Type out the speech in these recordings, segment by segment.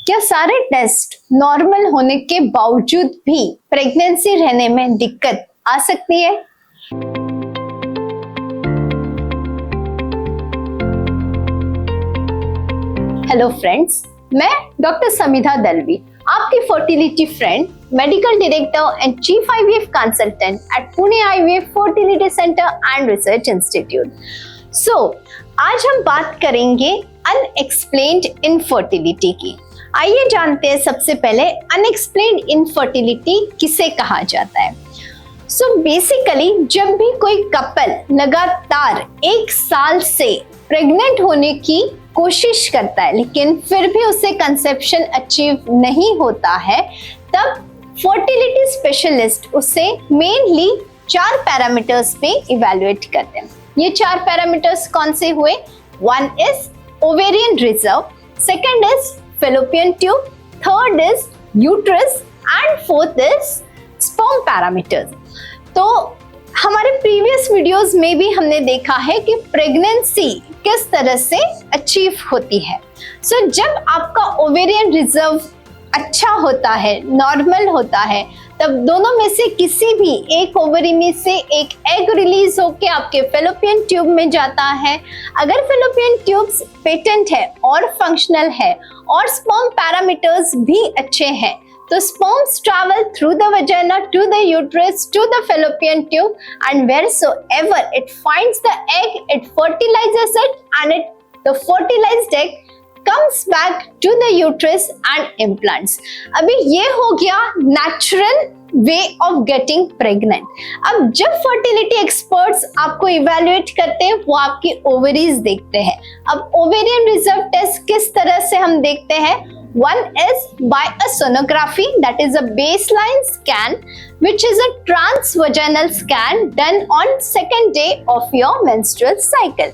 क्या सारे test normal होने के बावजूद भी प्रेगनेंसी रहने में दिक्कत आ सकती है? हेलो फ्रेंड्स, मैं डॉक्टर समिधा दलवी, आपकी fertility friend, medical director and chief IVF consultant eight Pune IVF fertility centre and research institute. आज हम बात करेंगे अनएक्सप्लेन्ड इनफर्टिलिटी की। आइए जानते हैं सबसे पहले अनएक्सप्लेन्ड इनफर्टिलिटी किसे कहा जाता है। बेसिकली जब भी कोई कपल लगातार 1 साल से प्रेग्नेंट होने की कोशिश करता है लेकिन फिर भी उसे कंसेप्शन अचीव नहीं होता है, तब फर्टिलिटी स्पेशलिस्ट उसे मेनली 4 पैरामीटर्स पे इवैल्यूएट करते हैं। ये 4 पैरामीटर्स कौन से हुए? 1 is ovarian reserve, second is fallopian tube, third is uterus and fourth is sperm parameters। तो हमारे प्रीवियस वीडियोस में भी हमने देखा है कि प्रेगनेंसी किस तरह से अचीव होती है। जब आपका ओवेरियन रिजर्व अच्छा होता है, नॉर्मल होता है, तब दोनों में से किसी भी एक ओवरी में से एक एग रिलीज होके आपके फेलोपियन ट्यूब में जाता है। अगर फेलोपियन ट्यूब्स पेटेंट है और फंक्शनल है और स्पर्म पैरामीटर्स भी अच्छे हैं, तो sperms travel through the vagina to the uterus to the fallopian tube, and wheresoever it finds the egg, it fertilizes it, and the fertilized egg comes back to the uterus and implants। अभी ये हो गया natural way of getting pregnant। अब जब fertility experts आपको evaluate करते हैं, वो आपकी ovaries देखते हैं। अब ovarian reserve test किस तरह से हम देखते हैं? One is by a sonography, that is a baseline scan, which is a transvaginal scan done on 2nd day of your menstrual cycle।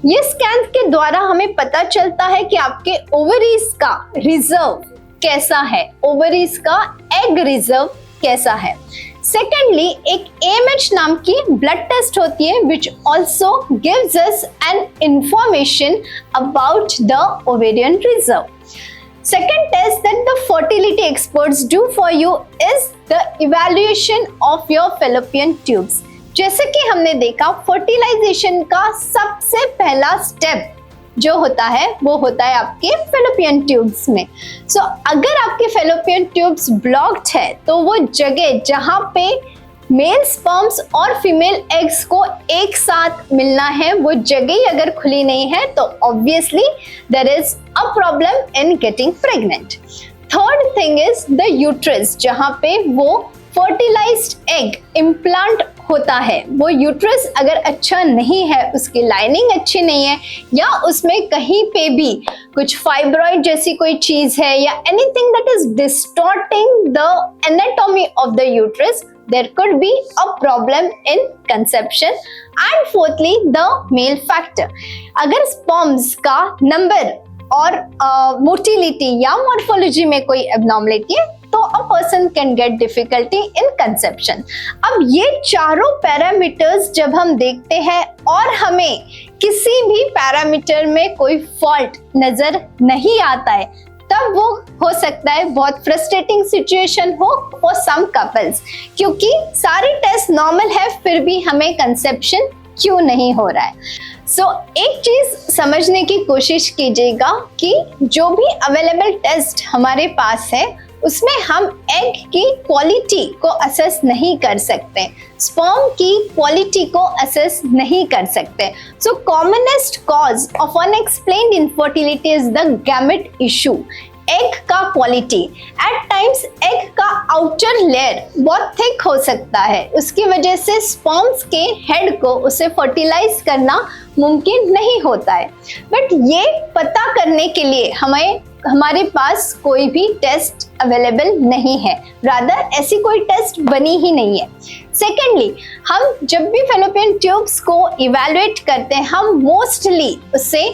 ये स्कैन के द्वारा हमें पता चलता है कि आपके ओवरीज का रिजर्व कैसा है, ओवरीज का एग रिजर्व कैसा है। सेकेंडली, एक AMH नाम की ब्लड टेस्ट होती है which also gives us an information about the ovarian reserve। Second test that the fertility experts do for you is the evaluation of your fallopian tubes। जैसे कि हमने देखा, फर्टिलाइजेशन का सबसे पहला स्टेप जो होता है वो होता है आपके फेलोपियन ट्यूब्स में। अगर आपके फेलोपियन ट्यूब्स ब्लॉक्ड है तो वो जगह जहां पे मेल स्पर्म्स और फीमेल एग्स को एक साथ मिलना है, वो जगह ही अगर खुली नहीं है तो obviously there is a problem in getting pregnant. Third thing is the uterus, जहां पे वो फर्टिलाइज्ड एग इम्प्लांट होता है। वो यूट्रस अगर अच्छा नहीं है, उसकी लाइनिंग अच्छी नहीं है, या उसमें कहीं पे भी कुछ फाइब्रॉइड जैसी कोई चीज है, या anything that is distorting the anatomy of the uterus, there could be a problem in conception। and fourthly the male factor, अगर sperms का नंबर और मोटिलिटी या मॉर्फोलॉजी में कोई एबनॉर्मलिटी है तो a person can get difficulty in conception। अब ये चारों पैरामीटर्स जब हम देखते हैं और हमें किसी भी पैरामीटर में कोई फॉल्ट नजर नहीं आता है, तब वो हो सकता है बहुत फ्रस्ट्रेटिंग सिचुएशन हो फॉर सम कपल्स, क्योंकि सारी टेस्ट नॉर्मल है फिर भी हमें कंसेप्शन क्यों नहीं हो रहा है। एक चीज समझने की कोशिश कीजिएगा कि जो भी अवेलेबल टेस्ट हमारे पास है उसमें हम एग की क्वालिटी को असेस नहीं कर सकते, स्पर्म की क्वालिटी को असेस नहीं कर सकते। Commonest cause of unexplained infertility is the gamete issue, egg का क्वालिटी। एट टाइम्स एग का आउटर लेयर बहुत थिक हो सकता है, उसकी वजह से स्पर्म्स के हेड को उसे फर्टिलाइज करना मुमकिन नहीं होता है। बट ये पता करने के लिए हमारे पास कोई भी टेस्ट अवेलेबल नहीं है, रादर ऐसी कोई टेस्ट बनी ही नहीं है। सेकेंडली, हम जब भी फेलोपियन ट्यूब्स को इवैल्यूएट करते हैं, हम मोस्टली उसे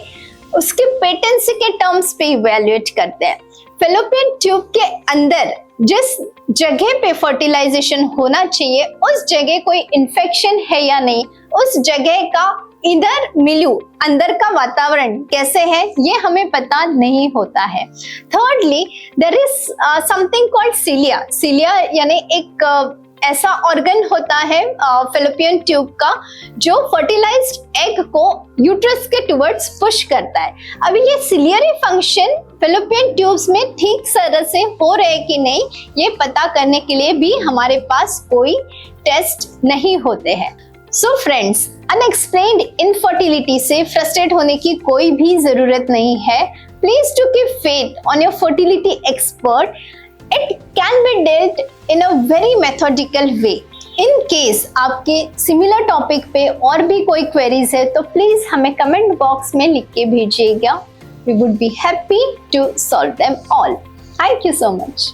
उसके पेटेंसी के टर्म्स पे इवैल्यूएट करते हैं। फेलोपियन ट्यूब के अंदर जिस जगह पे फर्टिलाइजेशन होना चाहिए, उस जगह कोई इन्फेक्शन है या नहीं, उस जगह का इधर मिलू अंदर का वातावरण कैसे है ये हमें पता नहीं होता है। Thirdly there is something called cilia. Cilia यानी एक ऐसा ऑर्गन होता है फैलोपियन ट्यूब का जो फर्टिलाइज्ड एग को यूट्रस के टुवर्ड्स पुश करता है। अभी ये सिलियरी फंक्शन फैलोपियन ट्यूब्स में ठीक तरह से हो रहे कि नहीं ये पता करने के लिए भी हमारे पास कोई टेस्ट नहीं होते हैं। सो फ्रेंड्स, अनएक्सप्लेन्ड इनफर्टिलिटी से फ्रस्ट्रेट होने की कोई भी जरूरत नहीं है। Please to keep faith on your fertility expert. It can be dealt in a very methodical way. In case आपके सिमिलर टॉपिक पे और भी कोई क्वेरीज है तो प्लीज हमें कमेंट बॉक्स में लिख के भेजिएगा। We would be happy to solve them all. Thank you so much.